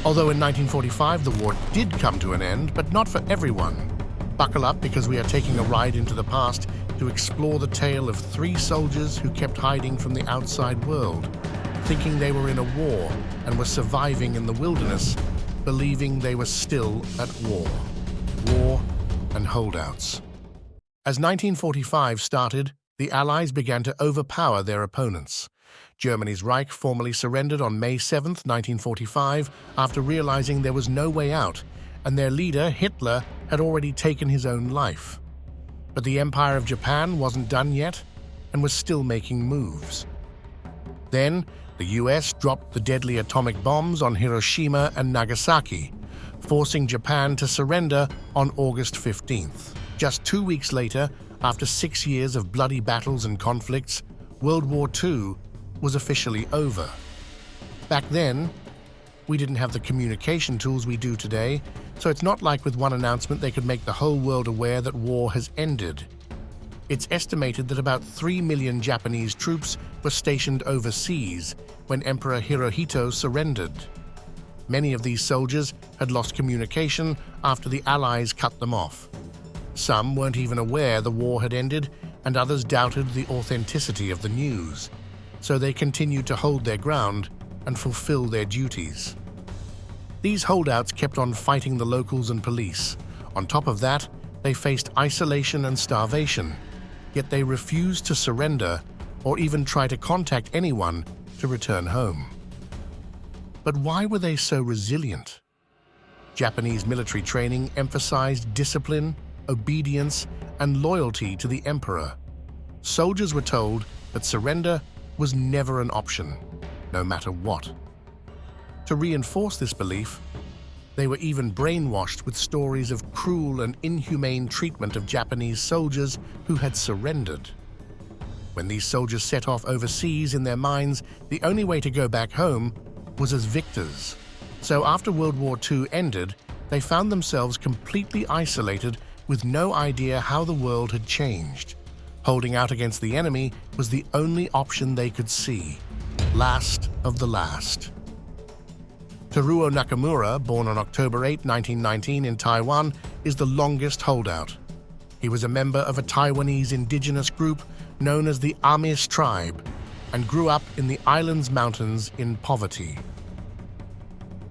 Although in 1945 the war did come to an end, but not for everyone. Buckle up, because we are taking a ride into the past to explore the tale of 3 soldiers who kept hiding from the outside world, thinking they were in a war and were surviving in the wilderness, believing they were still at war. War and holdouts. As 1945 started, the Allies began to overpower their opponents. Germany's Reich formally surrendered on May 7, 1945, after realizing there was no way out, and their leader, Hitler, had already taken his own life. But the Empire of Japan wasn't done yet and was still making moves. Then, the US dropped the deadly atomic bombs on Hiroshima and Nagasaki, forcing Japan to surrender on August 15th. Just 2 weeks later, after 6 years of bloody battles and conflicts, World War II was officially over. Back then, we didn't have the communication tools we do today, so it's not like with one announcement they could make the whole world aware that war has ended. It's estimated that about 3 million Japanese troops were stationed overseas when Emperor Hirohito surrendered. Many of these soldiers had lost communication after the Allies cut them off. Some weren't even aware the war had ended, and others doubted the authenticity of the news, so they continued to hold their ground and fulfill their duties. These holdouts kept on fighting the locals and police. On top of that, they faced isolation and starvation, yet they refused to surrender or even try to contact anyone to return home. But why were they so resilient? Japanese military training emphasized discipline, obedience, and loyalty to the emperor. Soldiers were told that surrender was never an option, no matter what. To reinforce this belief, they were even brainwashed with stories of cruel and inhumane treatment of Japanese soldiers who had surrendered. When these soldiers set off overseas, in their minds, the only way to go back home was as victors. So after World War II ended, they found themselves completely isolated with no idea how the world had changed. Holding out against the enemy was the only option they could see. Last of the last. Teruo Nakamura, born on October 8, 1919 in Taiwan, is the longest holdout. He was a member of a Taiwanese indigenous group known as the Amis tribe and grew up in the island's mountains in poverty.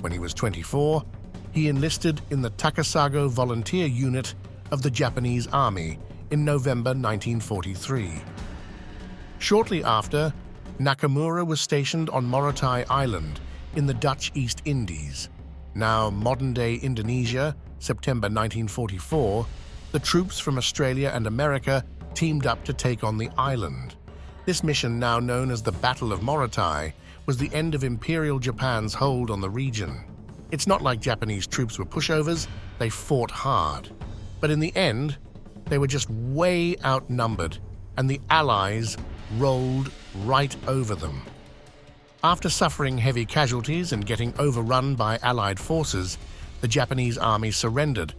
When he was 24, he enlisted in the Takasago volunteer unit of the Japanese Army in November 1943. Shortly after, Nakamura was stationed on Morotai Island in the Dutch East Indies, now modern-day Indonesia. September 1944, the troops from Australia and America teamed up to take on the island. This mission, now known as the Battle of Morotai, was the end of Imperial Japan's hold on the region. It's not like Japanese troops were pushovers, they fought hard. But in the end, they were just way outnumbered, and the Allies rolled right over them. After suffering heavy casualties and getting overrun by Allied forces, the Japanese army surrendered,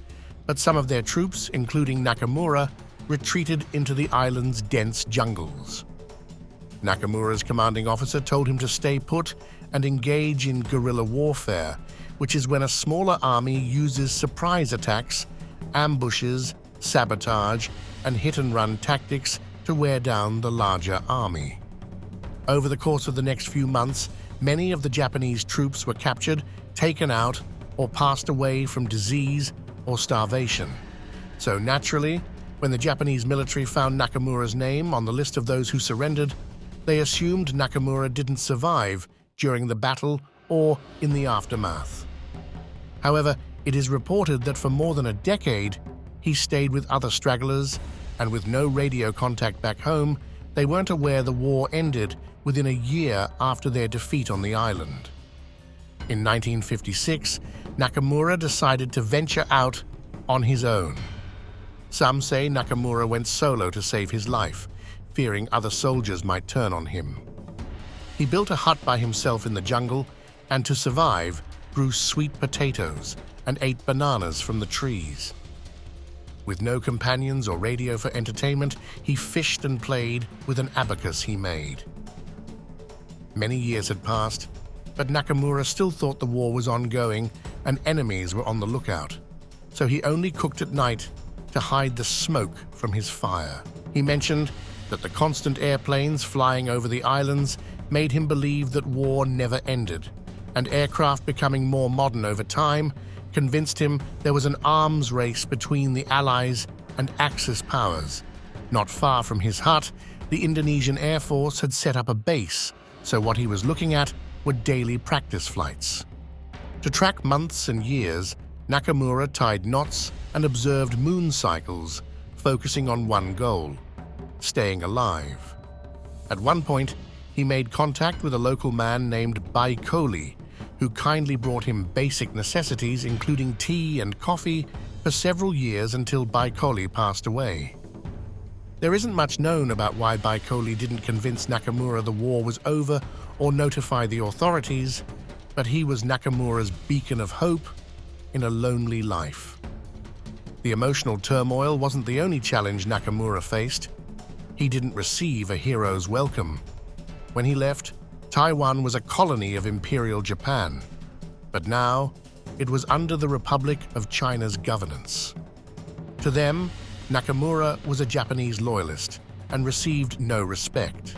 but some of their troops, including Nakamura, retreated into the island's dense jungles. Nakamura's commanding officer told him to stay put and engage in guerrilla warfare, which is when a smaller army uses surprise attacks, ambushes, sabotage, and hit-and-run tactics to wear down the larger army. Over the course of the next few months, many of the Japanese troops were captured, taken out, or passed away from disease or starvation. So naturally, when the Japanese military found Nakamura's name on the list of those who surrendered, they assumed Nakamura didn't survive during the battle or in the aftermath. However, it is reported that for more than a decade, he stayed with other stragglers, and with no radio contact back home, they weren't aware the war ended within a year after their defeat on the island. In 1956, Nakamura decided to venture out on his own. Some say Nakamura went solo to save his life, fearing other soldiers might turn on him. He built a hut by himself in the jungle, and to survive, grew sweet potatoes and ate bananas from the trees. With no companions or radio for entertainment, he fished and played with an abacus he made. Many years had passed, But Nakamura still thought the war was ongoing and enemies were on the lookout, so he only cooked at night to hide the smoke from his fire. He mentioned that the constant airplanes flying over the islands made him believe that war never ended, and aircraft becoming more modern over time convinced him there was an arms race between the Allies and Axis powers. Not far from his hut, the Indonesian Air Force had set up a base, so what he was looking at were daily practice flights. To track months and years, Nakamura tied knots and observed moon cycles, focusing on one goal: staying alive. At one point, he made contact with a local man named Baikoli, who kindly brought him basic necessities including tea and coffee for several years until Baikoli passed away. There isn't much known about why Baikoli didn't convince Nakamura the war was over or notify the authorities, but he was Nakamura's beacon of hope in a lonely life. The emotional turmoil wasn't the only challenge Nakamura faced. He didn't receive a hero's welcome. When he left, Taiwan was a colony of Imperial Japan, but now it was under the Republic of China's governance. To them, Nakamura was a Japanese loyalist and received no respect.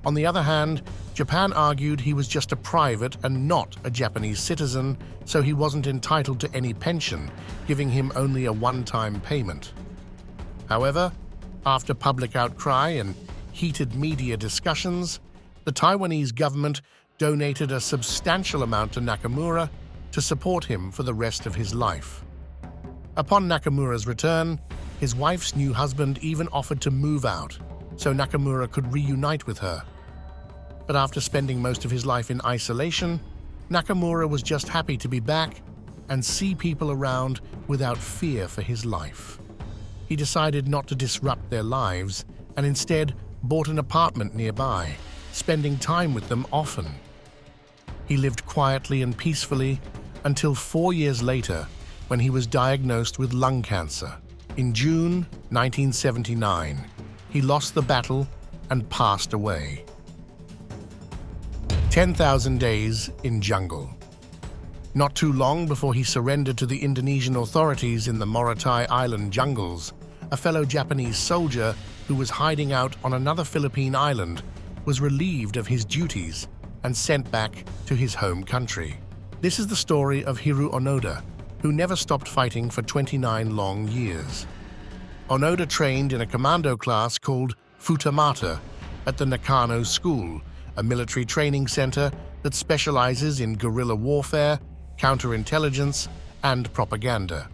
On the other hand, Japan argued he was just a private and not a Japanese citizen, so he wasn't entitled to any pension, giving him only a one-time payment. However, after public outcry and heated media discussions, the Taiwanese government donated a substantial amount to Nakamura to support him for the rest of his life. Upon Nakamura's return, his wife's new husband even offered to move out so Nakamura could reunite with her. But after spending most of his life in isolation, Nakamura was just happy to be back and see people around without fear for his life. He decided not to disrupt their lives and instead bought an apartment nearby, spending time with them often. He lived quietly and peacefully until 4 years later, when he was diagnosed with lung cancer. In June 1979, he lost the battle and passed away. 10,000 Days in Jungle. Not too long before he surrendered to the Indonesian authorities in the Morotai Island jungles, a fellow Japanese soldier who was hiding out on another Philippine island was relieved of his duties and sent back to his home country. This is the story of Hiroo Onoda, who never stopped fighting for 29 long years. Onoda trained in a commando class called Futamata at the Nakano School, a military training center that specializes in guerrilla warfare, counterintelligence, and propaganda.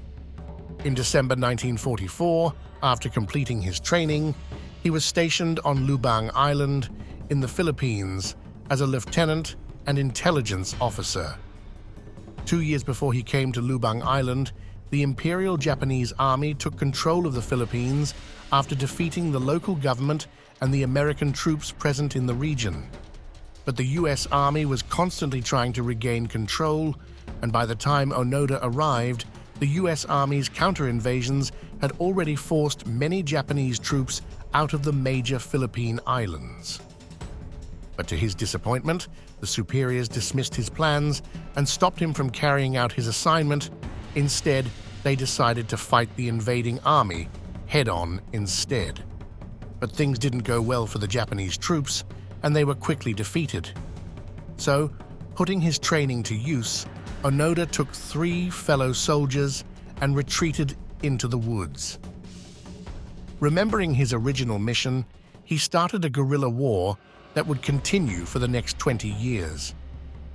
In December 1944, after completing his training, he was stationed on Lubang Island in the Philippines as a lieutenant and intelligence officer. 2 years before he came to Lubang Island, the Imperial Japanese Army took control of the Philippines after defeating the local government and the American troops present in the region. But the U.S. Army was constantly trying to regain control, and by the time Onoda arrived, the U.S. Army's counter-invasions had already forced many Japanese troops out of the major Philippine islands. But to his disappointment, the superiors dismissed his plans and stopped him from carrying out his assignment. Instead, they decided to fight the invading army head-on instead. But things didn't go well for the Japanese troops, and they were quickly defeated. So, putting his training to use, Onoda took 3 fellow soldiers and retreated into the woods. Remembering his original mission, he started a guerrilla war that would continue for the next 20 years.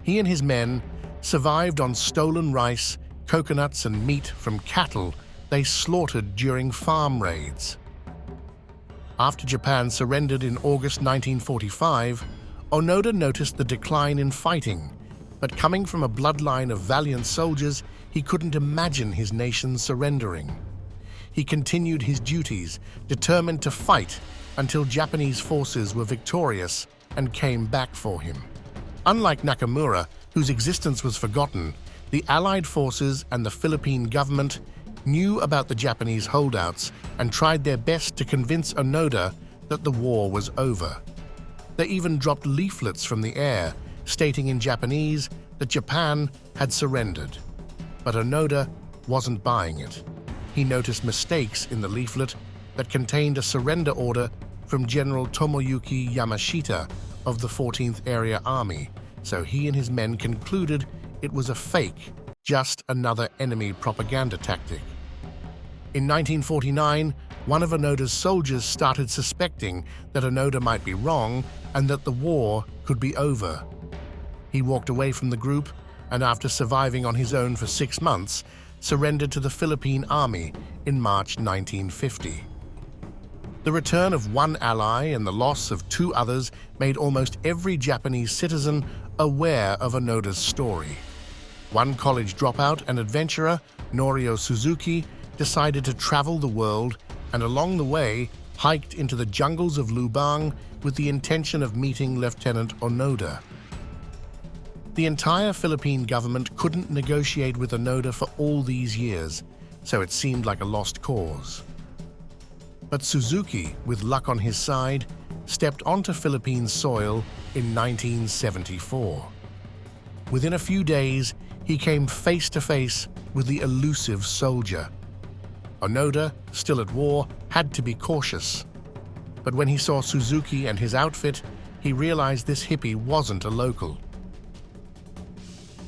He and his men survived on stolen rice, coconuts, and meat from cattle they slaughtered during farm raids. After Japan surrendered in August 1945, Onoda noticed the decline in fighting, but coming from a bloodline of valiant soldiers, he couldn't imagine his nation surrendering. He continued his duties, determined to fight until Japanese forces were victorious and came back for him. Unlike Nakamura, whose existence was forgotten, the Allied forces and the Philippine government knew about the Japanese holdouts and tried their best to convince Onoda that the war was over. They even dropped leaflets from the air stating in Japanese that Japan had surrendered. But Onoda wasn't buying it. He noticed mistakes in the leaflet that contained a surrender order from General Tomoyuki Yamashita of the 14th Area Army, so he and his men concluded it was a fake, just another enemy propaganda tactic. In 1949, one of Onoda's soldiers started suspecting that Onoda might be wrong and that the war could be over. He walked away from the group and, after surviving on his own for 6 months, surrendered to the Philippine Army in March 1950. The return of one ally and the loss of 2 others made almost every Japanese citizen aware of Onoda's story. One college dropout and adventurer, Norio Suzuki, decided to travel the world and along the way hiked into the jungles of Lubang with the intention of meeting Lieutenant Onoda. The entire Philippine government couldn't negotiate with Onoda for all these years, so it seemed like a lost cause. But Suzuki, with luck on his side, stepped onto Philippine soil in 1974. Within a few days, he came face to face with the elusive soldier. Onoda, still at war, had to be cautious. But when he saw Suzuki and his outfit, he realized this hippie wasn't a local.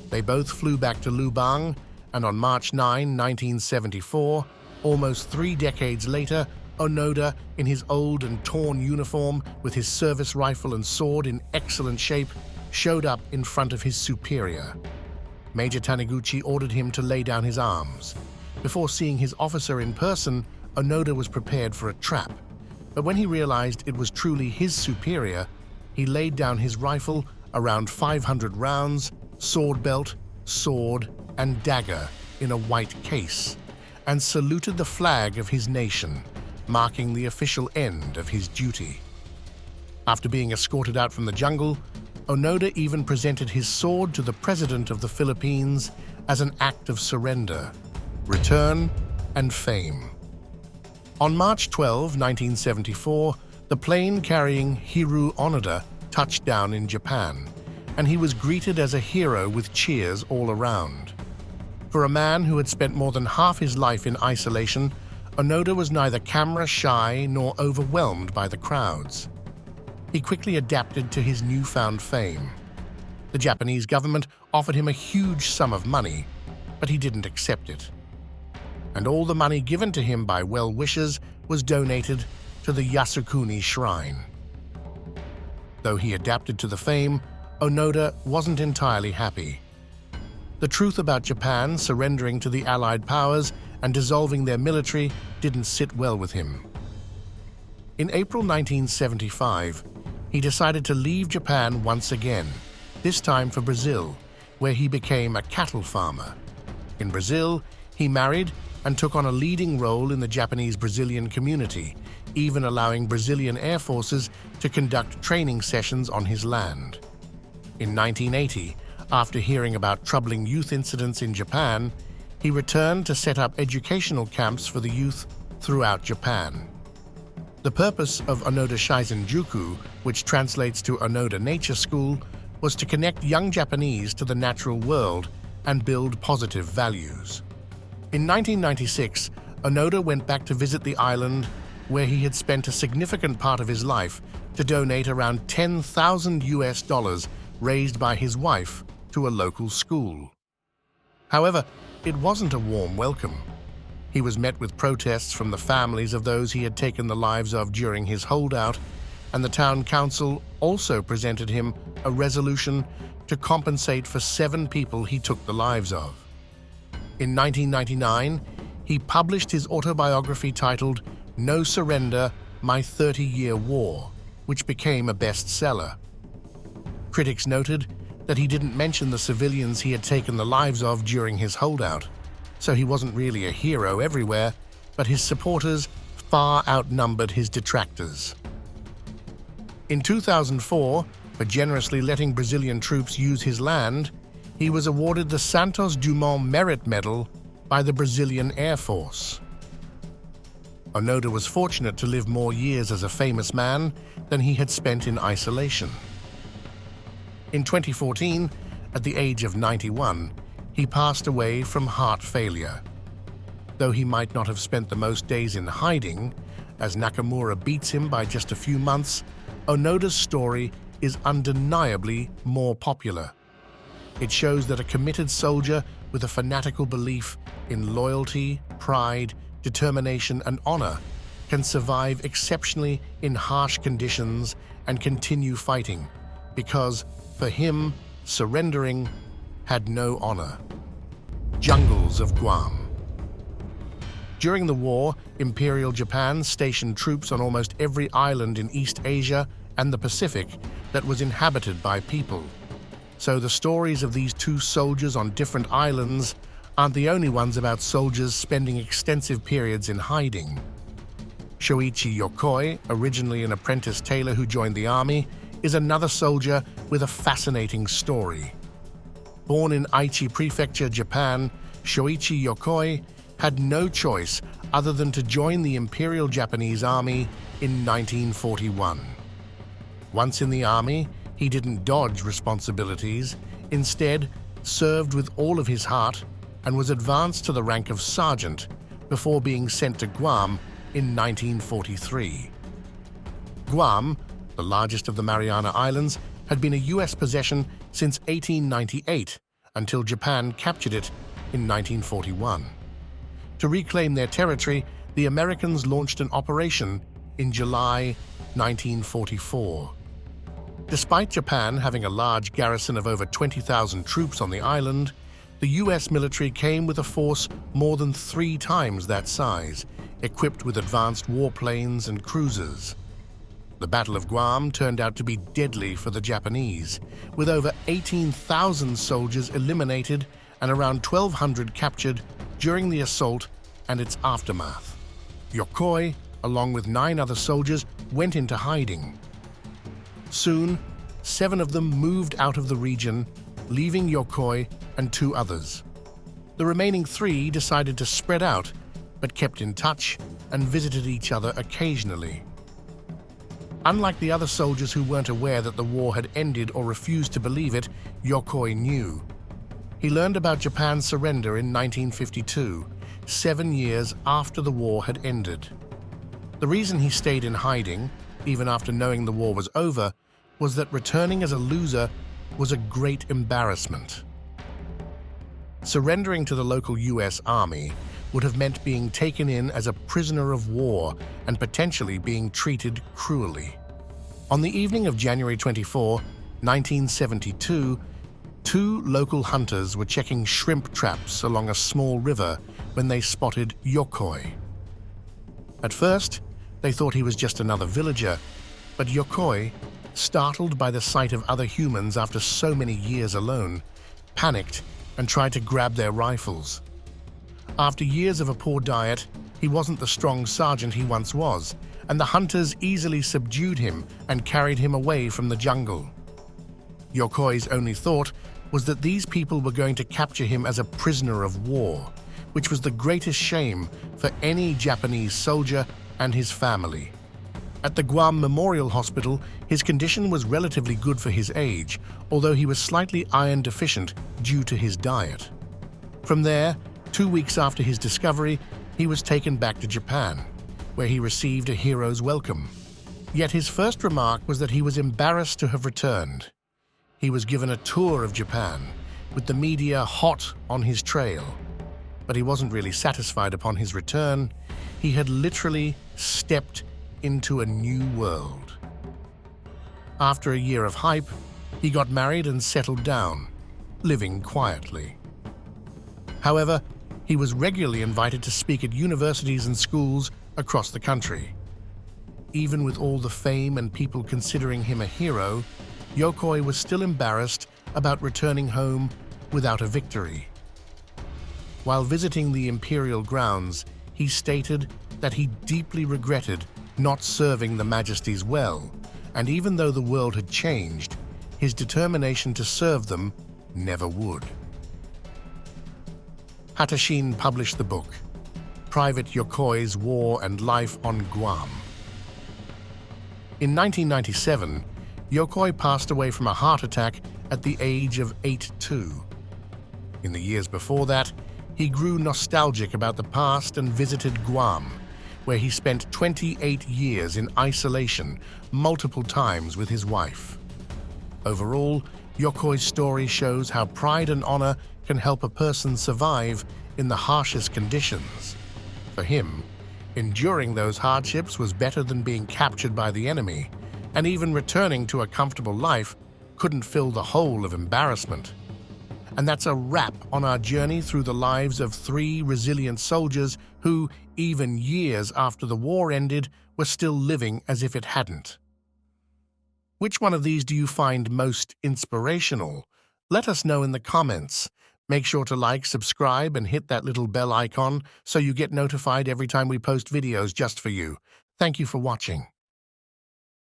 They both flew back to Lubang, and on March 9, 1974, almost 3 decades later, Onoda, in his old and torn uniform with his service rifle and sword in excellent shape, showed up in front of his superior. Major Taniguchi ordered him to lay down his arms. Before seeing his officer in person, Onoda was prepared for a trap. But when he realized it was truly his superior, he laid down his rifle, around 500 rounds, sword belt, sword, and dagger in a white case, and saluted the flag of his nation, marking the official end of his duty. After being escorted out from the jungle, Onoda even presented his sword to the President of the Philippines as an act of surrender, return, and fame. On March 12, 1974, the plane carrying Hiroo Onoda touched down in Japan, and he was greeted as a hero with cheers all around. For a man who had spent more than half his life in isolation, Onoda was neither camera shy nor overwhelmed by the crowds. He quickly adapted to his newfound fame. The Japanese government offered him a huge sum of money, but he didn't accept it. And all the money given to him by well-wishers was donated to the Yasukuni Shrine. Though he adapted to the fame, Onoda wasn't entirely happy. The truth about Japan surrendering to the Allied powers and dissolving their military didn't sit well with him. In April 1975, he decided to leave Japan once again, this time for Brazil, where he became a cattle farmer. In Brazil, he married and took on a leading role in the Japanese-Brazilian community, even allowing Brazilian air forces to conduct training sessions on his land. In 1980, after hearing about troubling youth incidents in Japan, he returned to set up educational camps for the youth throughout Japan. The purpose of Onoda Shizenjuku, which translates to Onoda Nature School, was to connect young Japanese to the natural world and build positive values. In 1996, Onoda went back to visit the island where he had spent a significant part of his life to donate around $10,000 raised by his wife to a local school. However, it wasn't a warm welcome. He was met with protests from the families of those he had taken the lives of during his holdout, and the town council also presented him a resolution to compensate for 7 people he took the lives of. In 1999, he published his autobiography titled No Surrender, My 30-Year War, which became a bestseller. Critics noted that he didn't mention the civilians he had taken the lives of during his holdout, so he wasn't really a hero everywhere, but his supporters far outnumbered his detractors. In 2004, for generously letting Brazilian troops use his land, he was awarded the Santos Dumont Merit Medal by the Brazilian Air Force. Onoda was fortunate to live more years as a famous man than he had spent in isolation. In 2014, at the age of 91, he passed away from heart failure. Though he might not have spent the most days in hiding, as Nakamura beats him by just a few months, Onoda's story is undeniably more popular. It shows that a committed soldier with a fanatical belief in loyalty, pride, determination, and honor can survive exceptionally in harsh conditions and continue fighting, because, for him, surrendering had no honor. Jungles of Guam. During the war, Imperial Japan stationed troops on almost every island in East Asia and the Pacific that was inhabited by people. So the stories of these two soldiers on different islands aren't the only ones about soldiers spending extensive periods in hiding. Shoichi Yokoi, originally an apprentice tailor who joined the army, is another soldier with a fascinating story. Born in Aichi Prefecture, Japan, Shoichi Yokoi had no choice other than to join the Imperial Japanese Army in 1941. Once in the army, he didn't dodge responsibilities, instead served with all of his heart and was advanced to the rank of sergeant before being sent to Guam in 1943. Guam, the largest of the Mariana Islands, had been a U.S. possession since 1898 until Japan captured it in 1941. To reclaim their territory, the Americans launched an operation in July 1944. Despite Japan having a large garrison of over 20,000 troops on the island, the U.S. military came with a force more than 3 times that size, equipped with advanced warplanes and cruisers. The Battle of Guam turned out to be deadly for the Japanese, with over 18,000 soldiers eliminated and around 1,200 captured during the assault and its aftermath. Yokoi, along with 9 other soldiers, went into hiding. Soon, 7 of them moved out of the region, leaving Yokoi and 2 others. The remaining 3 decided to spread out, but kept in touch and visited each other occasionally. Unlike the other soldiers who weren't aware that the war had ended or refused to believe it, Yokoi knew. He learned about Japan's surrender in 1952, 7 years after the war had ended. The reason he stayed in hiding, even after knowing the war was over, was that returning as a loser was a great embarrassment. Surrendering to the local U.S. Army would have meant being taken in as a prisoner of war and potentially being treated cruelly. On the evening of January 24, 1972, 2 local hunters were checking shrimp traps along a small river when they spotted Yokoi. At first, they thought he was just another villager, but Yokoi, startled by the sight of other humans after so many years alone, panicked and tried to grab their rifles. After years of a poor diet, he wasn't the strong sergeant he once was, and the hunters easily subdued him and carried him away from the jungle. Yokoi's only thought was that these people were going to capture him as a prisoner of war, which was the greatest shame for any Japanese soldier and his family. At the Guam Memorial Hospital, his condition was relatively good for his age, although he was slightly iron deficient due to his diet. From there, 2 weeks after his discovery, he was taken back to Japan, where he received a hero's welcome. Yet his first remark was that he was embarrassed to have returned. He was given a tour of Japan, with the media hot on his trail. But he wasn't really satisfied upon his return. He had literally stepped into a new world. After a year of hype, he got married and settled down, living quietly. However, he was regularly invited to speak at universities and schools across the country. Even with all the fame and people considering him a hero, Yokoi was still embarrassed about returning home without a victory. While visiting the imperial grounds, he stated that he deeply regretted not serving the Majesties well, and even though the world had changed, his determination to serve them never would. Hatashin published the book, Private Yokoi's War and Life on Guam. In 1997, Yokoi passed away from a heart attack at the age of 82. In the years before that, he grew nostalgic about the past and visited Guam, where he spent 28 years in isolation multiple times with his wife. Overall, Yokoi's story shows how pride and honor can help a person survive in the harshest conditions. For him, enduring those hardships was better than being captured by the enemy, and even returning to a comfortable life couldn't fill the hole of embarrassment. And that's a wrap on our journey through the lives of 3 resilient soldiers who, even years after the war ended, were still living as if it hadn't. Which one of these do you find most inspirational? Let us know in the comments. Make sure to like, subscribe, and hit that little bell icon so you get notified every time we post videos just for you. Thank you for watching.